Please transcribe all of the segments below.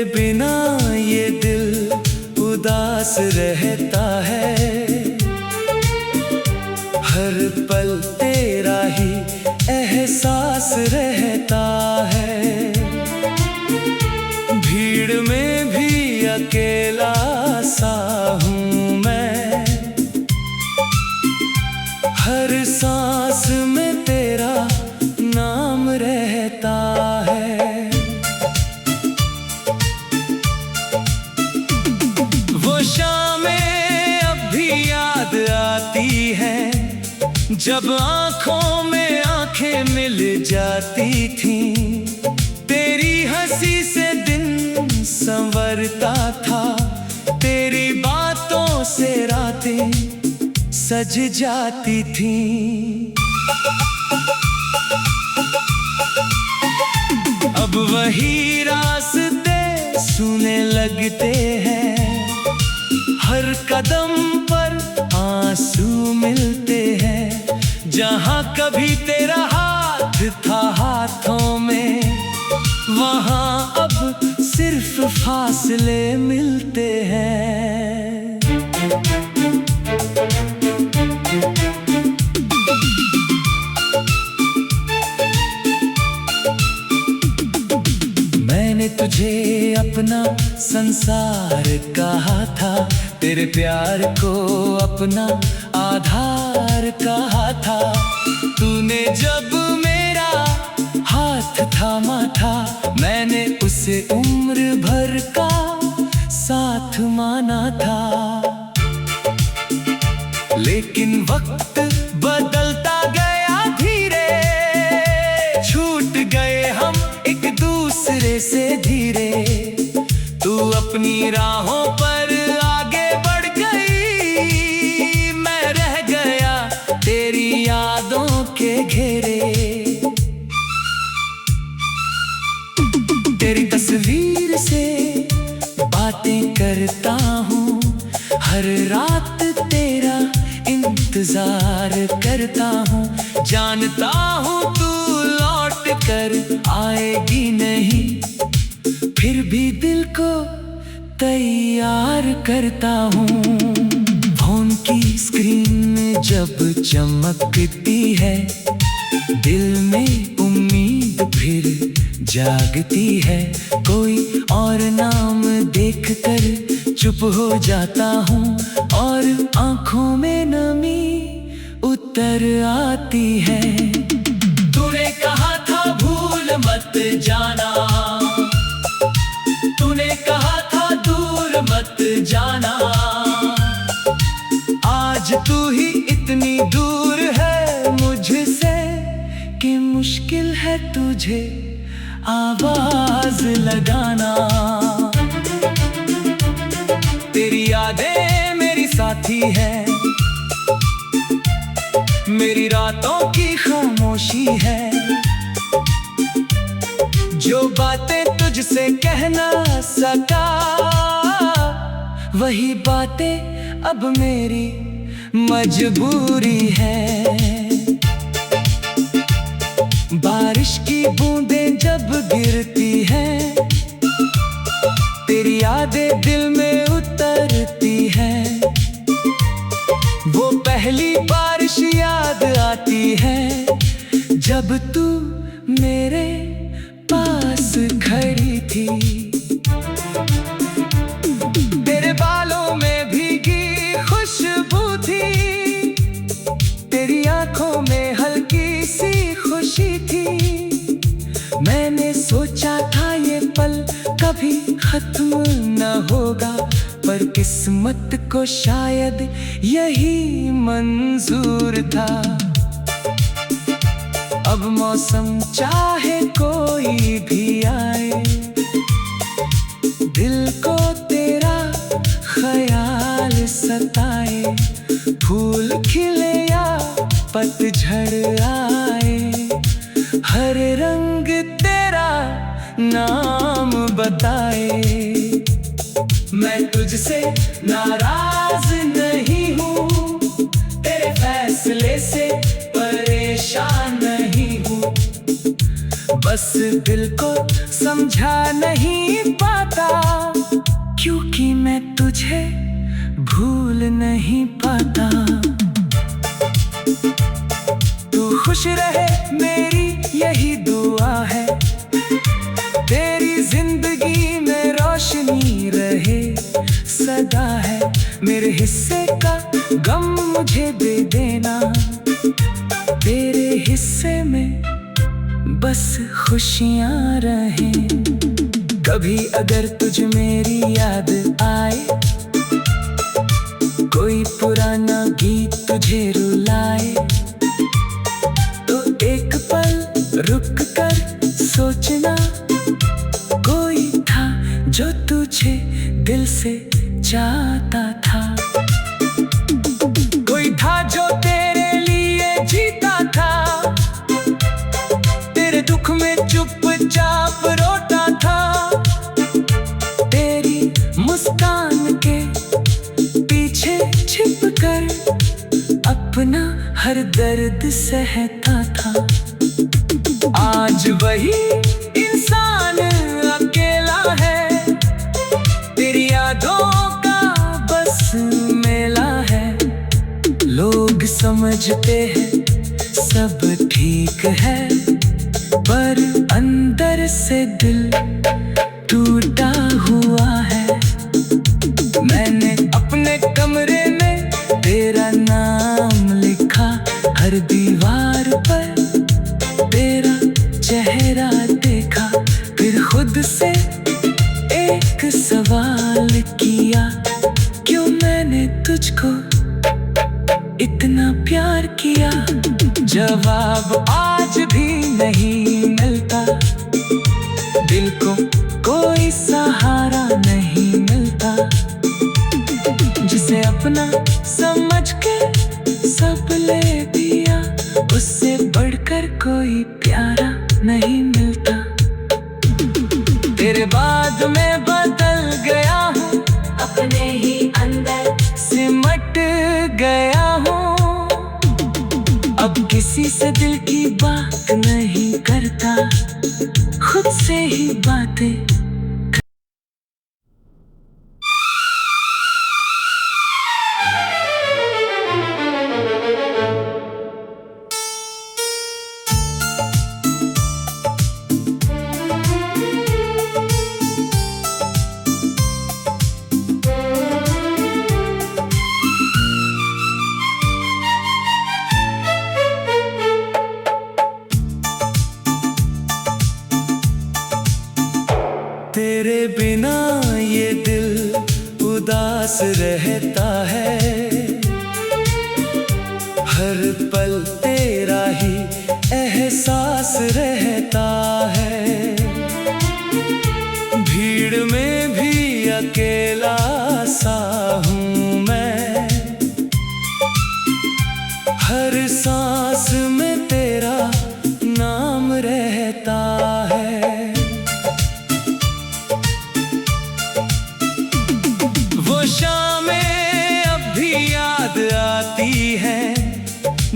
बिना ये दिल उदास रहता है। हर पल तेरा ही एहसास रहता है। भीड़ में भी अकेला सा हूँ मैं, हर सांस में तेरा नाम रहता है। वो शामें अब भी याद आती है, जब आँखों में आँखें मिल जाती थीं। तेरी हंसी से दिन संवरता था, तेरी बातों से रातें सज जाती थीं। अब वही रास्ते सुने लगते हैं, हर कदम पर आंसू मिलते हैं। जहाँ कभी तेरा हाथ था हाथों में, वहाँ अब सिर्फ फासले मिलते हैं। मैंने तुझे अपना संसार कहा था, तेरे प्यार को अपना आधार कहा था। तूने जब मेरा हाथ थामा था, मैंने उसे उम्र भर का साथ माना था। लेकिन वक्त बदलता गया धीरे, छूट गए हम एक दूसरे से धीरे। तू अपनी राहों पर आगे बढ़ गई, मैं रह गया तेरी यादों के घेरे। तेरी तस्वीर से बातें करता हूँ, हर रात तेरा इंतजार करता हूँ। जानता हूँ तू लौट कर आएगी नहीं, फिर भी दिल को तैयार करता हूँ। फोन की स्क्रीन में जब चमकती है, दिल में उम्मीद फिर जागती है। कोई और नाम देखकर चुप हो जाता हूँ, और आँखों में नमी उतर आती है। तूने कहा था भूल मत जाना, तूने कहा था दूर मत जाना। आज तू ही इतनी दूर है मुझसे कि मुश्किल है तुझे आवाज लगाना। तेरी यादें मेरी साथी है, मेरी रातों की खामोशी है। जो बातें तुझसे कह ना सका, वही बातें अब मेरी मजबूरी है। बारिश की बूंदें जब गिरती हैं, तेरी यादें दिल में उतरती हैं। वो पहली बारिश याद आती है, जब तू मेरे पास खड़ी थी। तेरे बालों में भीगी खुशबू थी, तेरी आंखों में हल्की सी खुशी थी। मैंने सोचा था ये पल कभी खत्म न होगा, पर किस्मत को शायद यही मंजूर था। अब मौसम चाहे कोई भी आए, दिल को तेरा ख्याल सताए। फूल खिले या पतझड़ आए, हर रंग तेरा नाम बताए। मैं तुझसे नाराज नहीं हूँ, तेरे फैसले से परेशान नहीं हूँ। बस दिल को समझा नहीं पाता, हिस्से का गम मुझे दे देना। तेरे हिस्से में बस खुशियां रहें। कभी अगर तुझ मेरी याद आए, कोई पुराना गीत तुझे रुलाए, तो एक पल रुक कर सोचना, कोई था जो तुझे दिल से चाहता था। कोई था जो तेरे लिए जीता था, तेरे दुख में चुपचाप रोता था। तेरी मुस्कान के पीछे छिप कर अपना हर दर्द सहता था। आज वही इंसान अकेला है, तेरी यादों का बस मेला है। लोग समझते हैं सब ठीक है, पर अंदर से दिल टूटा हुआ है। मैंने अपने कमरे में तेरा नाम लिखा, हर दीवार पर तेरा चेहरा देखा। फिर खुद से एक सवाल किया, क्यों मैंने तुझको इतना प्यार किया। जवाब आज भी नहीं मिलता, दिल को कोई सहारा नहीं मिलता। जिसे अपना समझ के सब ले दिया, उससे बढ़कर कोई प्यारा नहीं मिलता। तेरे बाद मैं बदल गया हूँ, अपने ही अंदर सिमट गया हूँ। अब किसी से दिल की बात नहीं करता, खुद से ही बातें। तेरे बिना ये दिल उदास रहता है, हर पल तेरा ही एहसास रहता है। भीड़ में भी अकेला सा हूँ मैं, हर सांस में तेरा नाम रहता है। शामें अब भी याद आती है,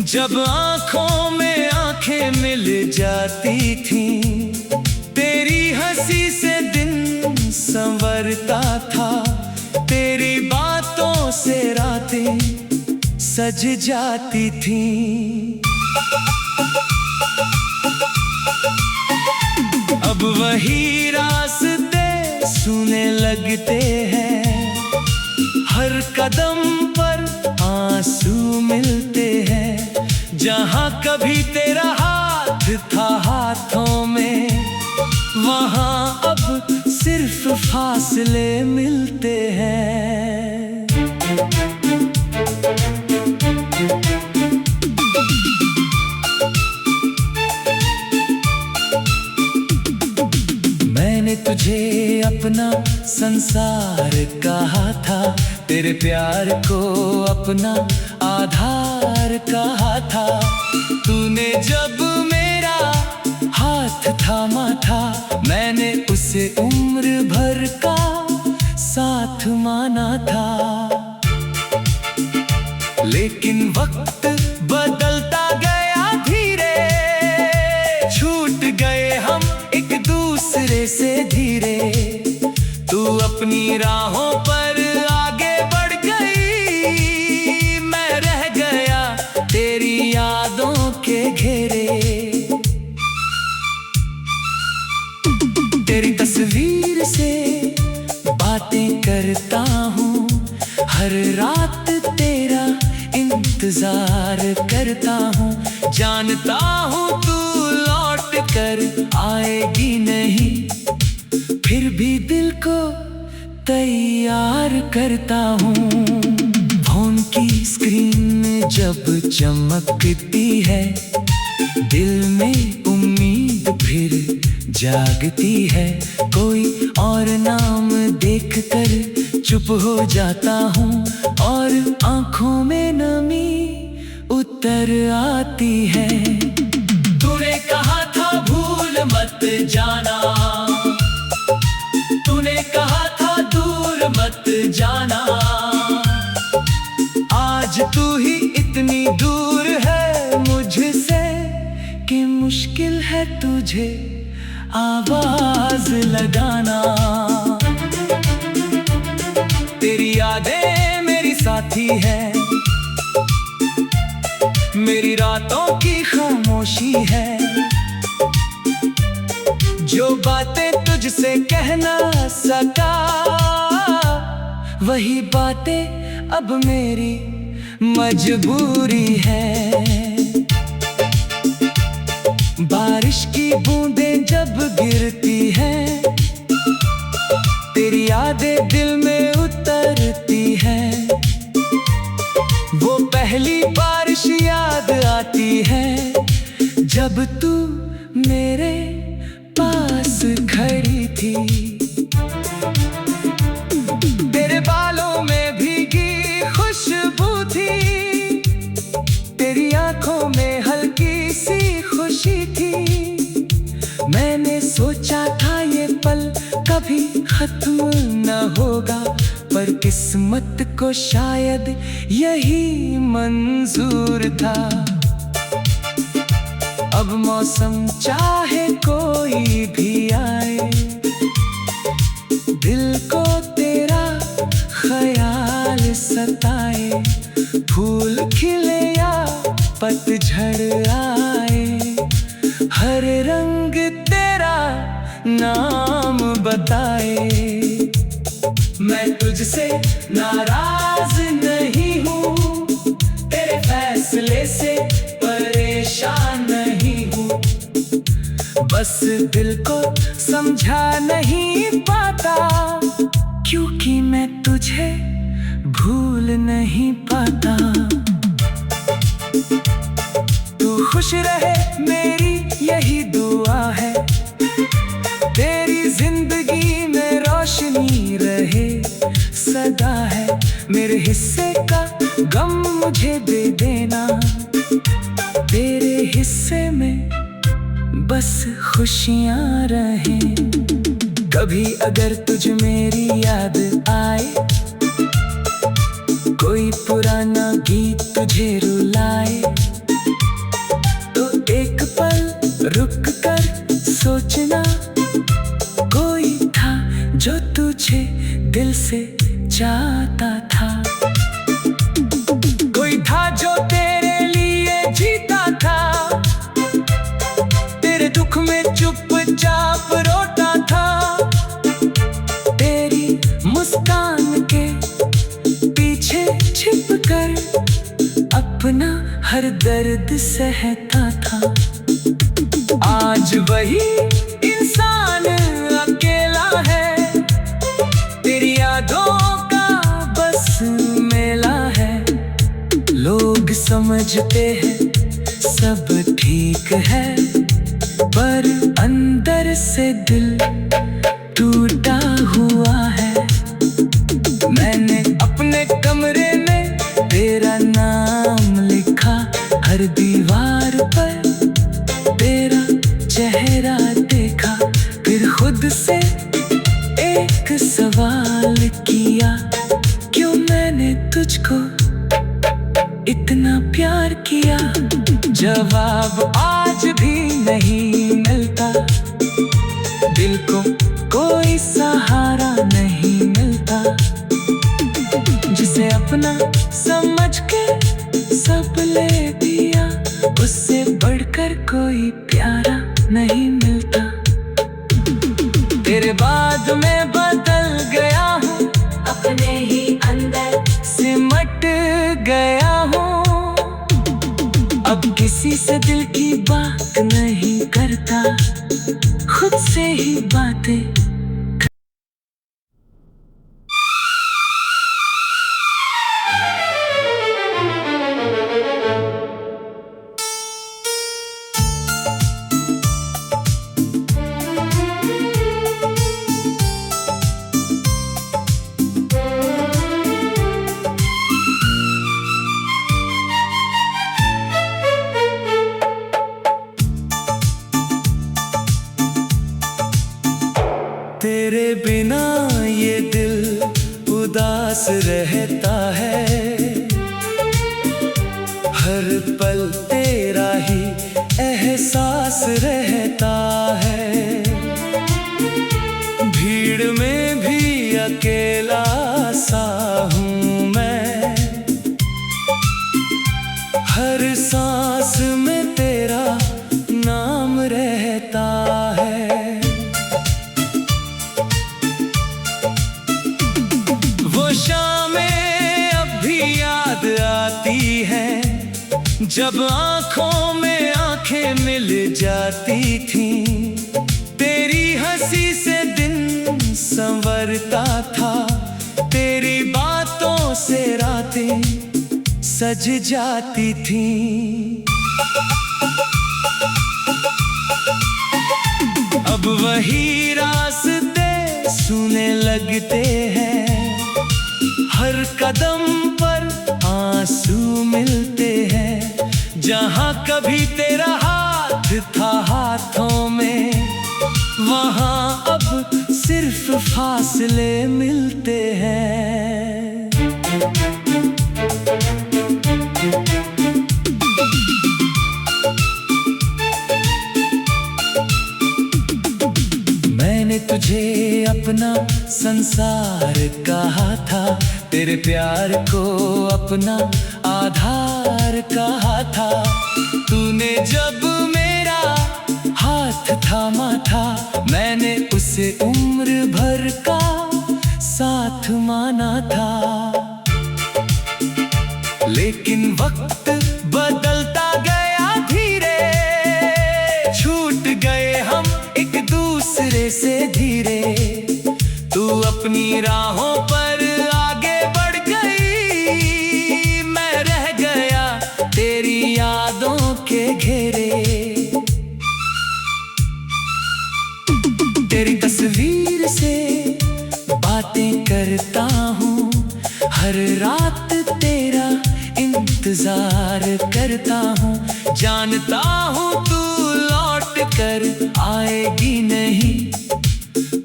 जब आँखों में आँखें मिल जाती थीं। तेरी हंसी से दिन संवरता था, तेरी बातों से रातें सज जाती थीं। अब वही रास्ते सुने लगते हैं, हर कदम पर आंसू मिलते हैं। जहाँ कभी तेरा हाथ था हाथों में, वहाँ अब सिर्फ फासले मिलते हैं। मैंने तुझे अपना संसार कहा था, तेरे प्यार को अपना आधार कहा था। तूने जब मेरा हाथ थामा था, मैंने उसे उम्र भर का साथ माना था। लेकिन वक्त बदलता गया धीरे, छूट गए हम एक दूसरे से धीरे। तू अपनी राहों पर आगे बढ़ गई, मैं रह गया तेरी यादों के घेरे। तेरी तस्वीर से बातें करता हूँ, हर रात तेरा इंतजार करता हूँ, जानता हूँ तू लौट कर आएगी नहीं, फिर भी दिल को तैयार करता हूँ। फोन की स्क्रीन जब चमकती है, दिल में उम्मीद फिर जागती है। कोई और नाम देखकर चुप हो जाता हूँ और आंखों में नमी उतर आती है। तूने कहा था भूल मत जाना, तूने कहा था दूर मत जाना, आज तू ही इतनी दूर है मुझसे कि मुश्किल है तुझे आवाज लगाना। तेरी यादें मेरी साथी है, मेरी रातों की खामोशी है, जो बातें तुझसे कह ना सका वही बातें अब मेरी मजबूरी है। बारिश की बूंदें जब गिरती हैं, तेरी यादें दिल में उतरती हैं। वो पहली बारिश याद आती है जब तू मेरे पास खड़ी थी। तेरे बालों में भीगी खुशबू थी, तेरी आंखों में हल्की सी खुशी थी। मैंने सोचा था ये पल कभी खत्म न होगा, पर किस्मत को शायद यही मंजूर था। अब मौसम चाहे कोई भी आए, दिल को तेरा ख्याल सताए। फूल खिले या पतझड़ आए, हर रंग तेरा नाम बताए। मैं तुझसे नाराज नहीं हूँ, तेरे फैसले से परेशान नहीं हूँ, बस दिल को समझा नहीं पाता, क्योंकि मैं तुझे भूल नहीं पाता। तू खुश रहे मेरी यही दुआ है, तेरी जिंदगी में रोशनी रहे सदा है। मेरे हिस्से का गम मुझे दे देना, तेरे हिस्से में बस खुशियाँ रहें। कभी अगर तुझ मेरी याद आए, कोई पुराना गीत तुझे रुलाए, तो एक पल रुक कर सोचना, कोई था जो तुझे दिल से चाहता था। कोई था जो तेरे लिए जीता था, तेरे दुख में चुपचाप रोता था, तेरी मुस्कान के पीछे छिप कर अपना हर दर्द सहता था। आज वही इंसान अकेला है, तेरी यादों का बस मेला है। लोग समझते हैं सब ठीक है, पर अंदर से दिल टूटा हुआ है। मैंने अपने कमरे में तेरा नाम लिखा, हर दीवार पर तेरा चेहरा देखा, फिर खुद से एक सवाल किया, क्यों मैंने तुझको इतना प्यार किया। जवाब आज भी नहीं मिलता, दिल को कोई सहारा नहीं मिलता, जिसे अपना समझ के सब ले दिया, उससे बढ़कर कोई प्यारा नहीं मिलता। तेरे बाद मैं बदल गया हूँ, अपने ही अंदर किसी से दिल की बात नहीं करता, खुद से ही बातें। तेरे बिना ये दिल उदास रहता है, हर पल तेरा ही एहसास रहता है। भीड़ में भी अकेला सा हूँ मैं, हर सांस में तेरा नाम रहता है। शामें अब भी याद आती है, जब आँखों में आँखें मिल जाती थीं। तेरी हंसी से दिन संवरता था, तेरी बातों से रातें सज जाती थीं। अब वही रास्ते सुने लगते हैं, हर कदम पर आंसू मिलते हैं। जहाँ कभी तेरा हाथ था हाथों में, वहाँ अब सिर्फ फासले मिलते हैं। मैंने तुझे अपना संसार कहा था, तेरे प्यार को अपना आधार कहा था। तूने जब मेरा हाथ थामा था, मैंने उसे उम्र भर का साथ माना था। लेकिन वक्त बदलता गया धीरे, छूट गए हम एक दूसरे से धीरे। तू अपनी राहों पर आगे बढ़ गई, मैं रह गया तेरी यादों के घेरे। तेरी तस्वीर से बातें करता हूँ, हर रात तेरा इंतजार करता हूँ। जानता हूँ तू लौट कर आएगी नहीं,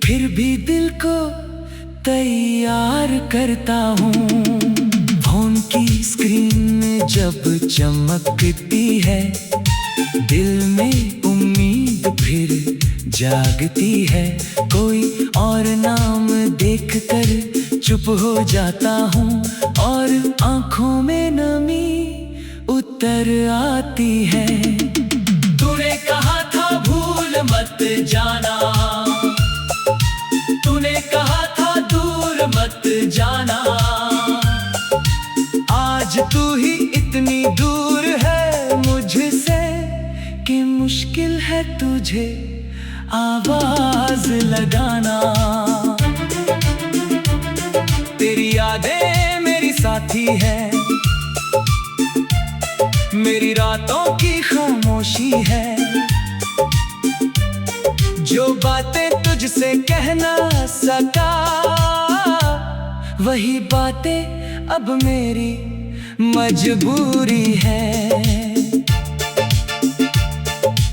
फिर भी दिल को तैयार करता हूँ। फोन की स्क्रीन जब चमकती है, दिल में उम्मीद फिर जागती है। कोई और नाम देखकर चुप हो जाता हूँ, और आँखों में नमी उतर आती है। तूने कहा था भूल मत जाना, तूने कहा था दूर मत जाना। आज तू ही इतनी दूर है मुझसे कि मुश्किल है तुझे आवाज लगाना। तेरी यादें मेरी साथी है, मेरी रातों की खामोशी है। जो बातें तुझसे कह ना सका, वही बातें अब मेरी मजबूरी है।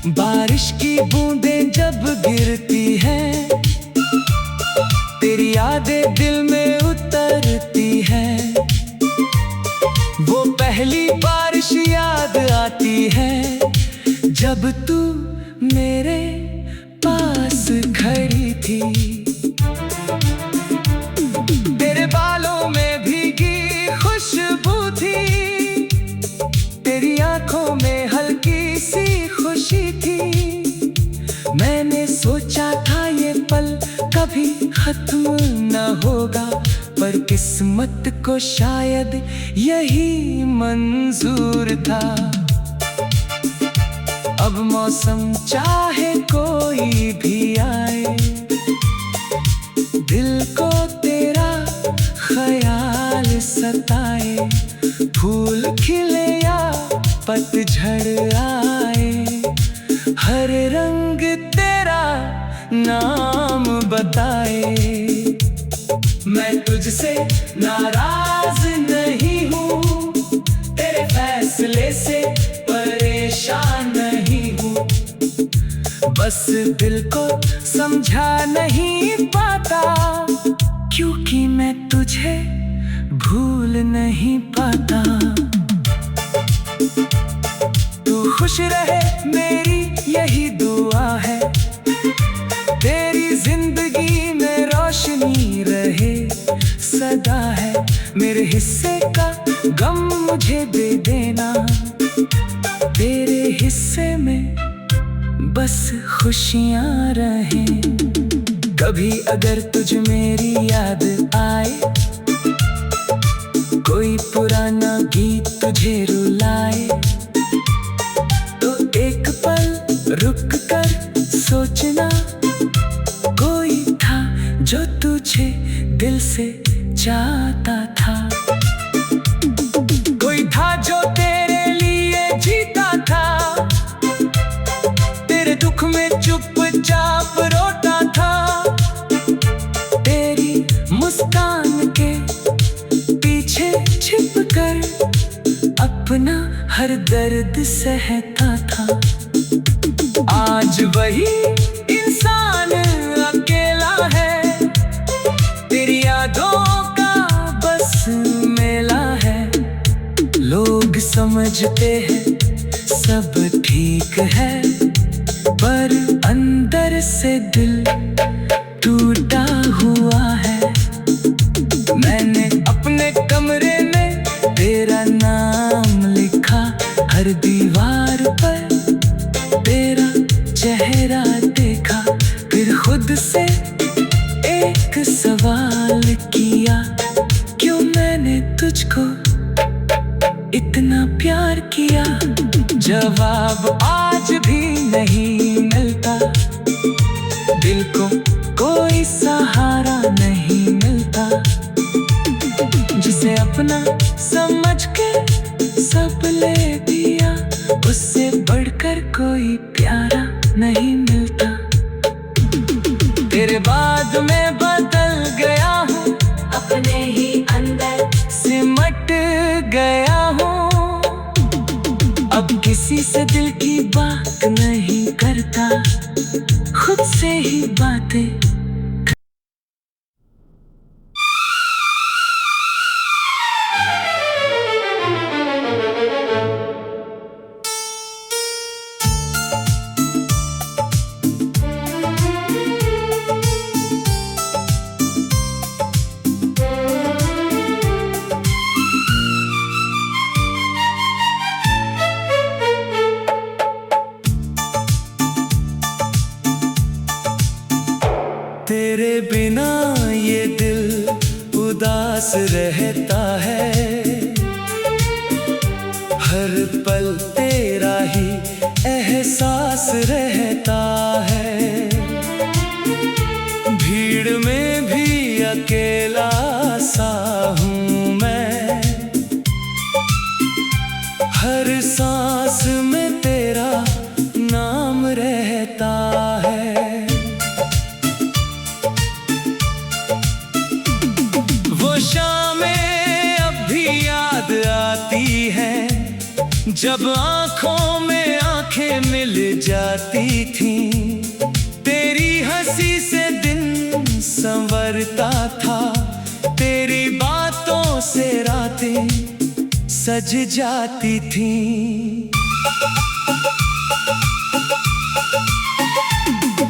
बारिश की बूंदें जब गिरती हैं, तेरी यादें दिल में उतरती हैं। वो पहली बारिश याद आती है, जब तू मेरे पास खड़ी थी। तेरे बालों में भीगी खुशबू थी, तेरी आंखों में हल्की सी खुशी थी। मैंने सोचा था ये पल कभी खत्म न होगा, पर किस्मत को शायद यही मंजूर था। अब मौसम चाहे कोई भी आए, दिल को तेरा ख्याल सताए। फूल खिले या पतझड़ आए, हर रंग तेरा नाम बताए। मैं तुझसे नाराज नहीं हूँ, तेरे फैसले से परेशान नहीं हूँ। बस दिल को समझा नहीं पाता, क्योंकि मैं तुझे भूल नहीं पाता। तू खुश रहे मेरी यही दुआ है, तेरी जिंदगी में रोशनी रहे सदा है। मेरे हिस्से का गम मुझे दे देना, तेरे हिस्से में बस खुशियां रहें। कभी अगर तुझ मेरी याद आए, कोई पुराना गीत तुझे रुलाए, तो एक पल रुक कर सोचना, कोई था जो तुझे दिल से चाहता था। कोई था जो तेरे लिए जीता था, तेरे दुख में चुपचाप रोता था। तेरी मुस्कान के पीछे छिप कर अपना हर दर्द सहता था। आज वही इंसान अकेला है, तेरी यादों का बस मेला है। लोग समझते हैं सब ठीक है, पर अंदर से दिल टूटा हुआ है। मैंने अपने कमरे में तेरा नाम लिखा, हर दीवार पर तेरा चेहरा देखा। फिर खुद से एक सवाल किया, क्यों मैंने तुझको इतना प्यार किया। जवाब आज भी नहीं मिलता, दिल को कोई सहारा नहीं मिलता। जिसे अपना समझ के सब ले दिया, उससे बढ़कर कोई प्यारा नहीं मिलता। तेरे बाद मैं बदल गया हूँ, अपने ही अंदर सिमट गया हूँ। अब किसी से दिल की बात नहीं करता, खुद से ही बातें। तेरे बिना ये दिल उदास रहता है, हर पल तेरा ही एहसास रहता है। भीड़ में भी अकेला सा हूँ मैं, हर सांस में तेरा नाम रहता है। शामें अब भी याद आती है, जब आँखों में आँखें मिल जाती थीं। तेरी हंसी से दिन संवरता था, तेरी बातों से रातें सज जाती थीं।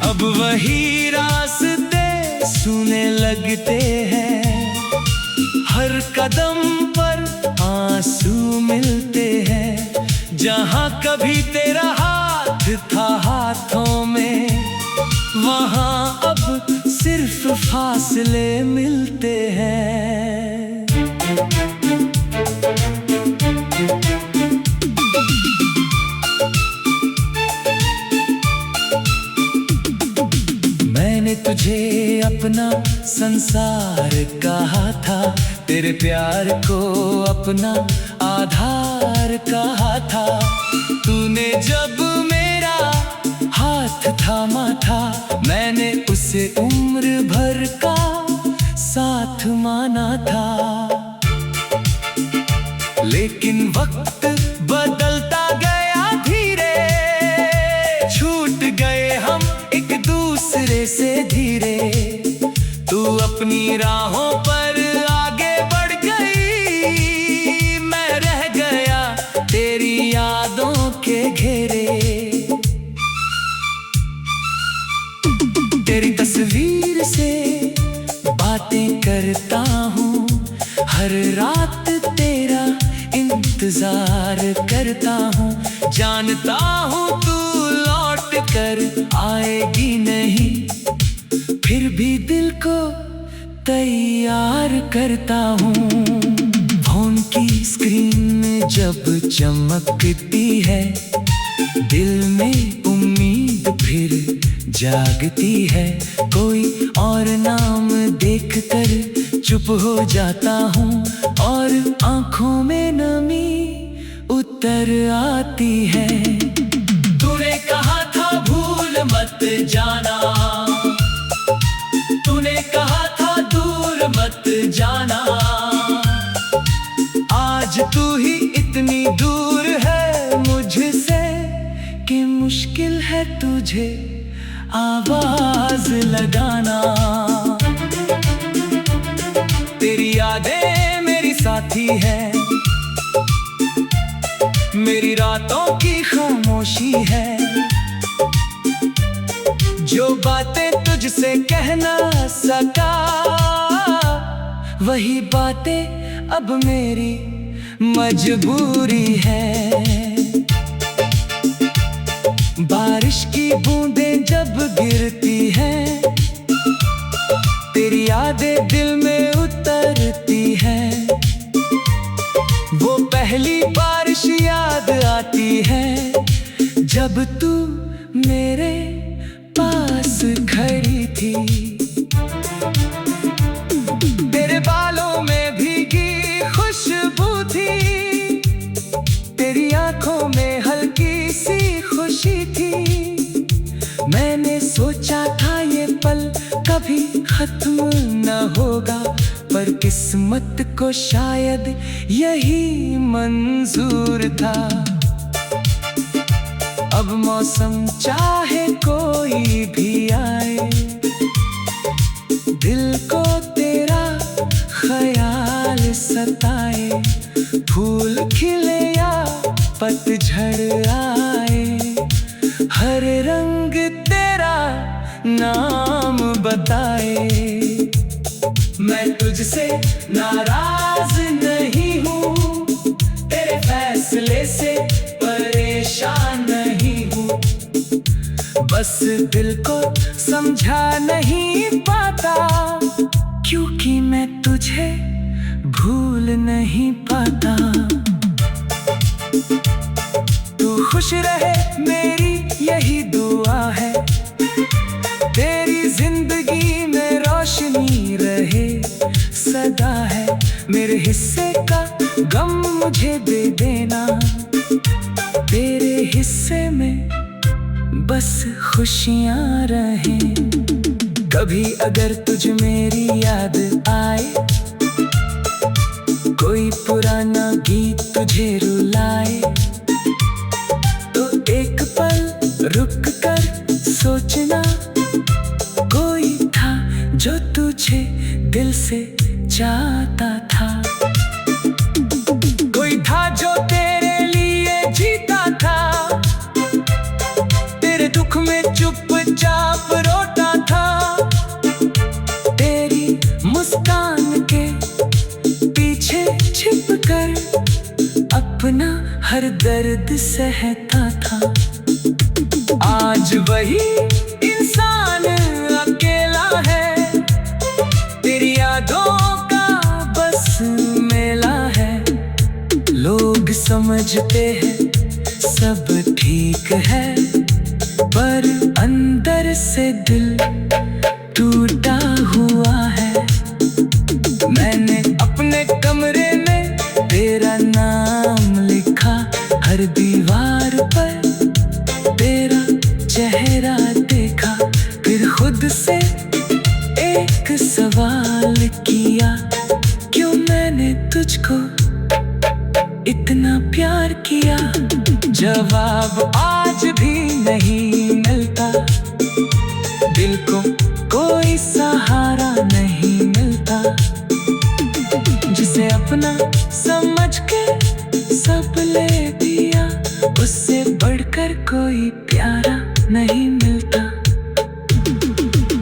अब वही रास्ते सुने लगते हैं, हर कदम पर आंसू मिलते हैं। जहाँ कभी तेरा हाथ था हाथों में, वहाँ अब सिर्फ फासले मिलते हैं। रहा था, तेरे प्यार को अपना आधार कहा था। तूने जब मेरा हाथ थामा था, मैंने उसे उम्र भर का साथ माना था। लेकिन वक्त बदलता गया धीरे, छूट गए हम एक दूसरे से धीरे। तू अपनी राहों पर आगे बढ़ गई, मैं रह गया तेरी यादों के घेरे। तेरी तस्वीर से बातें करता हूँ, हर रात तेरा इंतजार करता हूँ। जानता हूँ तू लौट कर आएगी नहीं, फिर भी दिल को तैयार करता हूँ। फोन की स्क्रीन में जब चमकती है, दिल में उम्मीद फिर जागती है। कोई और नाम देखकर चुप हो जाता हूँ, और आंखों में नमी उतर आती है। तूने कहा था भूल मत जाना, तूने कहा था दूर मत जाना। आज तू ही इतनी दूर है मुझसे कि मुश्किल है तुझे आवाज लगाना। तेरी यादें मेरी साथी है, मेरी रातों की खामोशी है। जो बातें तुझसे कह ना सका, वही बातें अब मेरी मजबूरी है। बारिश की बूंदें जब गिरती हैं, तेरी यादें दिल में उतरती हैं। वो पहली बारिश याद आती है, जब तू मेरे पास खड़ी थी। तेरे बालों में भीगी खुशबू थी, तेरी आंखों में हल्की सी खुशी थी। मैंने सोचा था ये पल कभी खत्म न होगा, पर किस्मत को शायद यही मंजूर था। अब मौसम चाहे कोई भी आए, दिल को तेरा ख्याल सताए। फूल खिले या पतझड़ आए, हर रंग तेरा नाम बताए। मैं तुझसे नाराज नहीं हूँ, तेरे फैसले से परेशान नहीं हूँ। बस दिल को समझा नहीं पाता, क्योंकि मैं तुझे भूल नहीं पाता। तू खुश रहे मेरी यही दुआ है, तेरी जिंदगी में रोशनी रहे सदा है। मेरे हिस्से का गम मुझे दे देना, तेरे हिस्से में बस खुशियाँ रहें। कभी अगर तुझ मेरी याद आए, कोई पुराना गीत तुझे रुलाए, तो एक पल रुक कर सोचना, कोई था जो तुझे दिल से चाहता था। कोई था जो तेरे लिए जीता था, तेरे दुख में चुपचाप रोता था। तेरी मुस्कान के पीछे छिप कर अपना हर दर्द सहता था। आज वही इंसान अकेला है, तेरी यादों का बस मेला है। लोग समझते हैं सब ठीक है, पर अंदर से दिल टूटा हुआ है। मैं मैंने अपने कमरे में तेरा नाम लिखा, हर दीवार पर तेरा चेहरा देखा। फिर खुद से एक सवाल किया, क्यों मैंने तुझको इतना प्यार किया। जवाब आज भी नहीं मिलता, दिल को कोई सहारा नहीं मिलता। जिसे अपना समझ के सब ले दिया, उससे बढ़कर कोई प्यारा नहीं मिलता।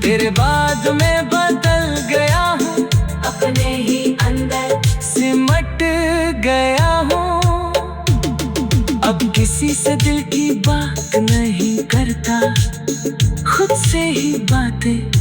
तेरे बाद मैं बदल गया हूँ, अपने ही अंदर सिमट गया हूँ। अब किसी से दिल की बात नहीं करता, खुद से ही बातें